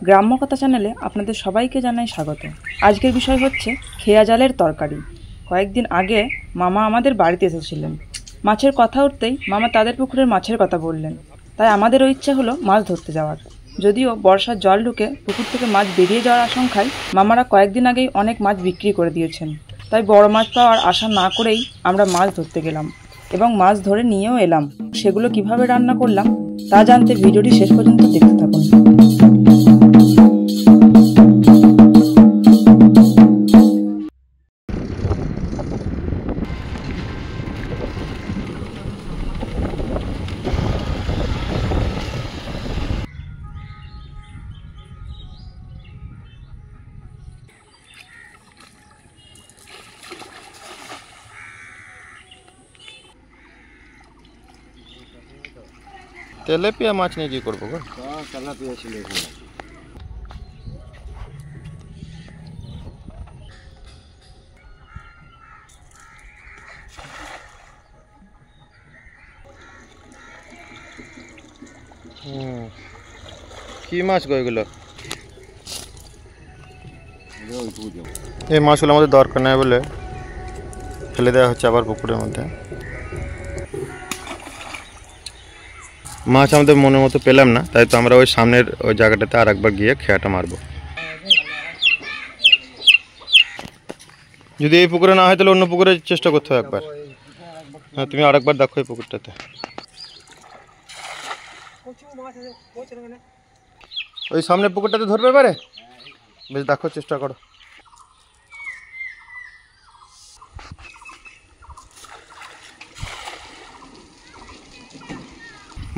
গ্রাম্য কথা চ্যানেলে আপনাদের সবাইকে জানাই স্বাগত। আজকের বিষয় হচ্ছে খেয়া জালের তরকারি। কয়েকদিন আগে মামা আমাদের বাড়িতে এসেছিলেন। মাছের কথা উঠতেই মামা তাদের পুকুরের মাছের কথা বললেন। তাই আমাদেরও ইচ্ছে হলো মাছ ধরতে যাওয়ার। যদিও বর্ষার জল ঢুকে পুকুর থেকে মাছ বেরিয়ে যাওয়ার আশঙ্কায় মামারা কয়েকদিন আগেই অনেক মাছ বিক্রি করে দিয়েছেন। তাই বড় মাছ পাওয়ার আশা না করেই আমরা মাছ ধরতে গেলাম এবং মাছ ধরে নিয়েও এলাম। সেগুলো কিভাবে রান্না করলাম তা জানতে ভিডিওটি শেষ পর্যন্ত দেখতে থাকুন। তেলাপিয়া মাছ নিয়ে কি করবো গো? তেলাপিয়া ছিল এখানে। কি মাছ গো এগুলো? এই মাছগুলো আমাদের দরকার নেই বলে ফেলে দেওয়া হচ্ছে আবার পুকুরের মধ্যে। মাছ আমাদের মনের মতো পেলাম না, তাই তো আমরা ওই সামনের ওই জায়গাটাতে আর একবার গিয়ে খেয়াটা মারবো। যদি এই পুকুরে না হয় তাহলে অন্য পুকুরে চেষ্টা করতে হবে একবার। হ্যাঁ, তুমি আর একবার দেখো এই পুকুরটাতে। ওই সামনের পুকুরটাতে ধরবে এবারে? বেশ, দেখো, চেষ্টা করো।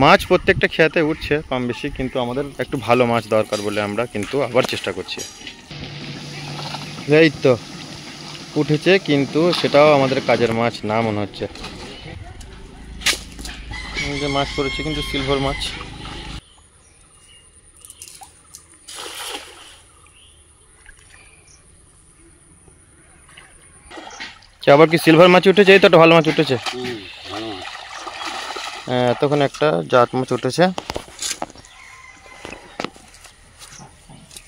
মাছ প্রত্যেকটা খেয়াতে উঠছে কম বেশি, কিন্তু আমাদের একটু ভালো মাছ দরকার বলে আমরা কিন্তু আবার চেষ্টা করছি। এই তো উঠেছে, কিন্তু সেটাও আমাদের কাজের মাছ না মনে হচ্ছে। যে মাছ পড়েছে কিন্তু সিলভার মাছ। আবার কি সিলভার মাছ উঠেছে? এই তো একটা ভালো মাছ উঠেছে। হ্যাঁ, তখন একটা জাত মাছ উঠেছে।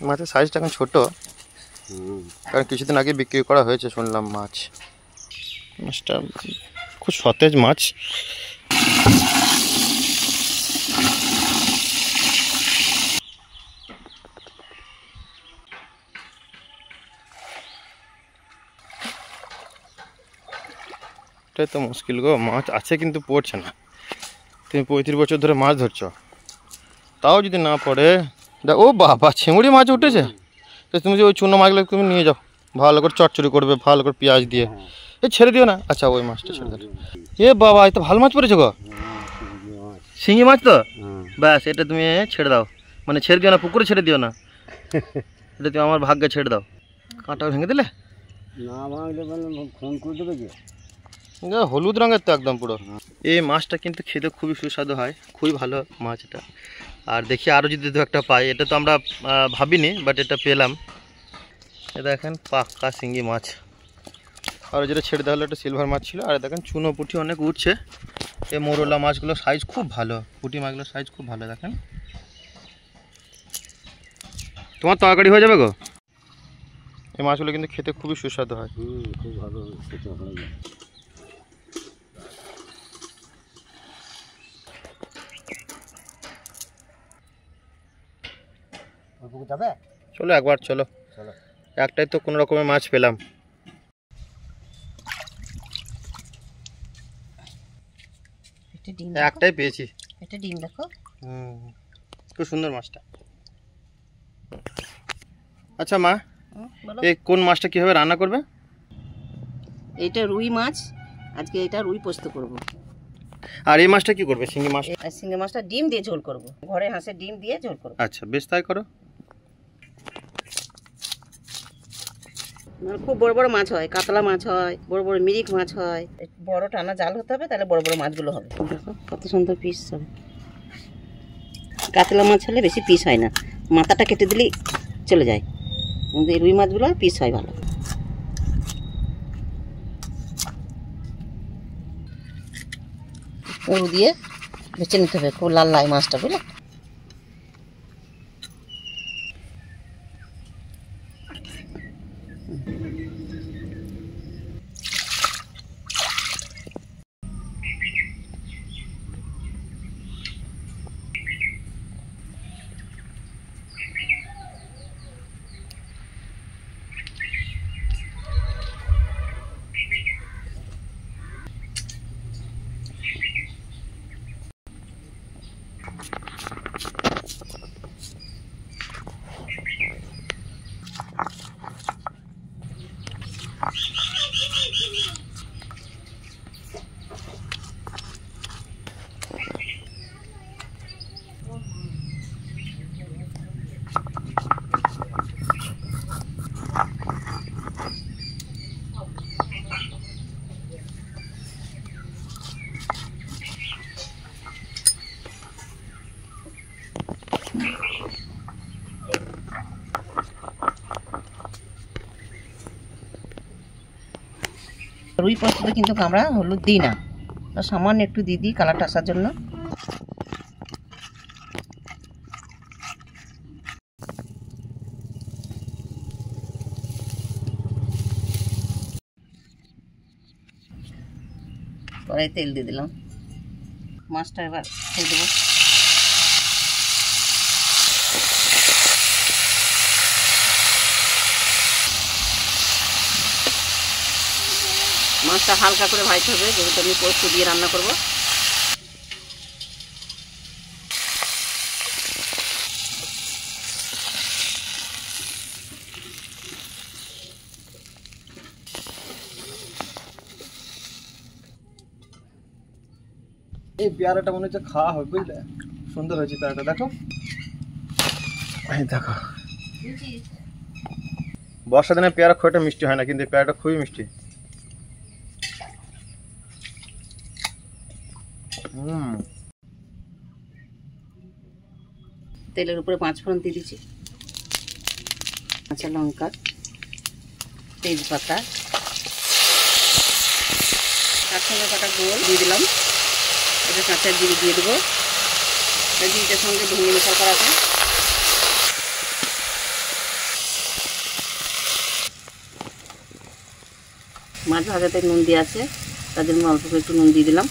মাছের সাইজটা এখন ছোট, কারণ কিছুদিন আগে বিক্রি করা হয়েছে শুনলাম মাছ। মাছটা খুব সতেজ মাছ। এটাই তো মুশকিল গো, মাছ আছে কিন্তু পড়ছে না। তুমি 35 বছর ধরে মাছ ধরছো, তাও যদি না পড়ে। ও বাবা, চিংড়ি মাছ উঠেছে। তো তুমি যে ওই চুনো মাছগুলো তুমি নিয়ে যাও, ভালো করে চচ্চড়ি করবে, ভালো করে পেঁয়াজ দিয়ে। এই ছেড়ে দিও না। আচ্ছা, ওই মাছটা ছেড়ে দাও। এ বাবা, এই তো ভালো মাছ পড়েছে গো, শিঙি মাছ তো। ব্যাস, এটা তুমি ছেড়ে দাও, মানে ছেড়ে দিও না, পুকুরে ছেড়ে দিও না। এটা তুমি আমার ভাগ্যে ছেড়ে দাও। কাঁটা ভেঙে দিলে না ভাঙলে ফোন করে দেবে যে। হলুদ রঙের তো একদম পুরো। এই মাছটা কিন্তু খেতে খুবই সুস্বাদু হয়, খুবই ভালো মাছ এটা। আর দেখি আরও যদি দু একটা পাই। এটা তো আমরা ভাবিনি, বাট এটা পেলাম। এটা দেখেন পাক্কা শিঙ্গি মাছ। আর যেটা ছেড়ে দেওয়া হলো একটা সিলভার মাছ ছিল। আর দেখেন চুনো পুঁটি অনেক উঠছে। এই মোরলা মাছগুলোর সাইজ খুব ভালো, পুঁটি মাছগুলোর সাইজ খুব ভালো। দেখেন, তোমার তরকারি হয়ে যাবে গো। এই মাছগুলো কিন্তু খেতে খুবই সুস্বাদু হয়। খুব ভালো খেতে হয়। যাবে? চলো একবার, চলো। একটাই তো কোনো রকমের মাছ পেলাম। একটাই পেয়েছি। একটা ডিম দেখো। খুব সুন্দর মাছটা। আচ্ছা মা, এই কোন মাছটা কিভাবে রান্না করবে? এইটা রুই মাছ, আজকে এটা রুই পোস্ত করব। আর এই মাছটা কি করবে? শিঙি মাছ। শিঙি মাছটা ডিম দিয়ে ঝোল করব, ঘরে হাঁসের ডিম দিয়ে ঝোল করব। আচ্ছা, বেশ, তাই করো। খুব বড় বড় মাছ হয়, কাতলা মাছ হয়, বড় বড় মিরিক মাছ হয়। বড় টানা জাল হতে হবে, তাহলে বড় বড় মাছগুলো হবে। দেখো কত সুন্দর পিস হবে। কাতলা মাছ হলে বেশি পিস হয় না, মাথাটা কেটে দিলেই চলে যায়, কিন্তু এই রুই মাছগুলো পিস হয় ভালো। উড়ু দিয়ে বেছে নিতে হবে, খুব লাল লাই মাছটা, বুঝলে। রুই পোস্ততে কিন্তু আমরা হলুদ দিই না, সামান্য একটু দিয়ে দিই কালারটা আসার জন্য। কড়াই তেল দিয়ে দিলাম, মাছটা এবার ছেড়ে দেবো। মাছটা হালকা করে ভাজতে হবে, যেহেতু আমি পোস্ত দিয়ে রান্না করব। এই পেয়ারাটা মনে হচ্ছে খাওয়া হবে, বুঝলে? সুন্দর হয়েছে পেয়ারাটা, দেখো। এই দেখো, বর্ষা দিনে পেয়ারা খুব একটা মিষ্টি হয় না, কিন্তু এই পেয়ারাটা খুবই মিষ্টি। তেলের উপরে 5 ফোড়ন দিয়ে দিচ্ছি, কাঁচা লঙ্কা, তেজপাতা, তার সঙ্গে কটা গোল দিয়ে দিলাম। এটা কাঁচা জিরে দিয়ে দেবো, জিরেটার সঙ্গে ভেঙে মেশা করা আছে। মাছ ভাজাতে নুন দিয়ে আছে, তার জন্য অল্প করে একটু নুন দিয়ে দিলাম।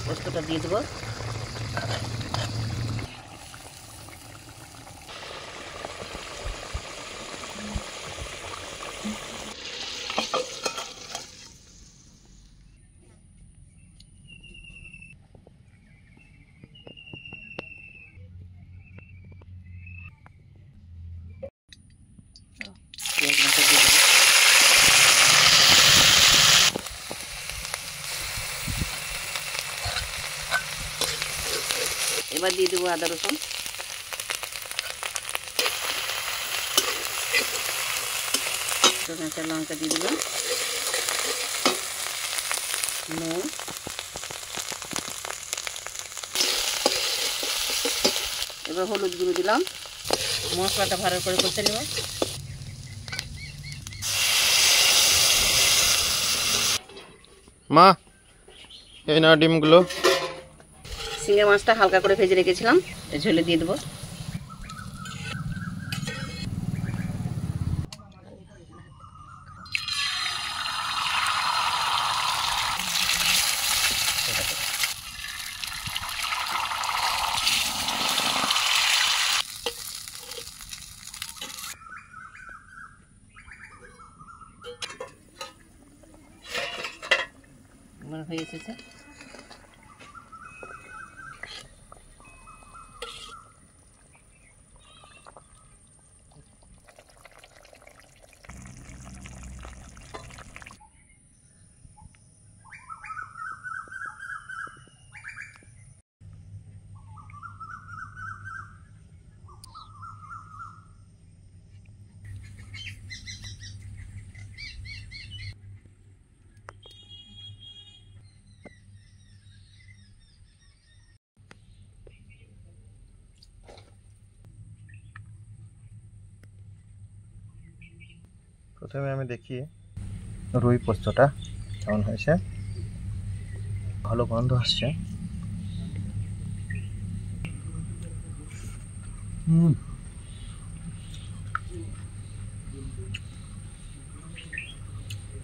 পোস্তটা দিয়ে দেবো। এবার দিয়ে দেবো আদা রসুন, কাঁচা লঙ্কা দিয়ে দিলাম, নুন, এবার হলুদ গুঁড়ো দিলাম। মশলাটা ভালো করে কষে নেব। মা, এই না ডিমগুলো। শিঙে মাছটা হালকা করে ভেজে রেখেছিলাম, ঝোলে দিয়ে দেবো। হয়ে এসেছে। প্রথমে আমি দেখি রুই পোস্তটা কেমন হয়েছে। ভালো গন্ধ আসছে।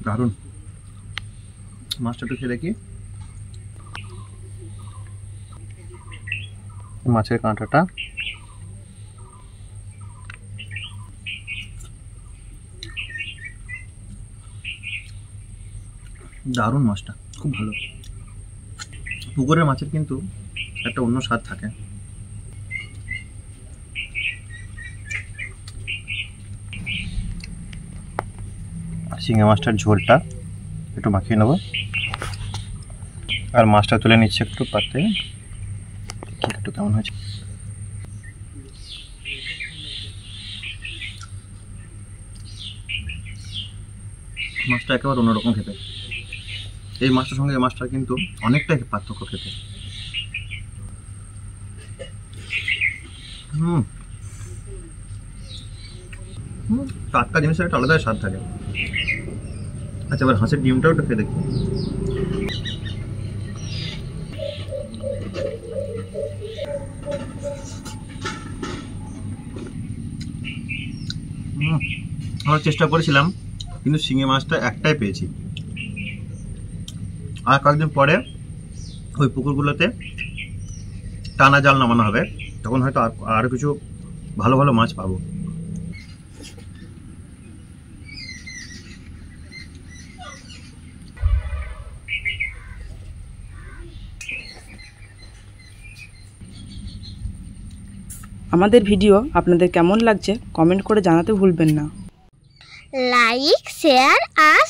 দারুণ। মাছটা একটু খেয়ে দেখি। মাছের কাঁটাটা দারুণ। মাছটা খুব ভালো। পুকুরের মাছের কিন্তু একটা অন্য স্বাদ থাকে। শিঙে মাছটার ঝোলটা একটু মাখিয়ে নেব, আর মাছটা তুলে নিচ্ছে একটু পাতে। একটু কেমন হয়েছে। মাছটা একেবারে অন্যরকম খেতে। এই মাছটার সঙ্গে এই মাছটা কিন্তু অনেকটাই পার্থক্য খেতে। টাটকা জিনিসের একটা আলাদাই স্বাদ থাকে। আচ্ছা, এবার হাঁসের ডিমটাও একটু খেয়ে দেখি। আমরা চেষ্টা করেছিলাম, কিন্তু শিঙে মাছটা একটাই পেয়েছি। আর কয়েকদিন পরে ওই পুকুরগুলোতে টানা জাল নামানো হবে, তখন হয়তো আরও কিছু ভালো ভালো মাছ পাবো। আমাদের ভিডিও আপনাদের কেমন লাগছে কমেন্ট করে জানাতে ভুলবেন না। লাইক, শেয়ার আর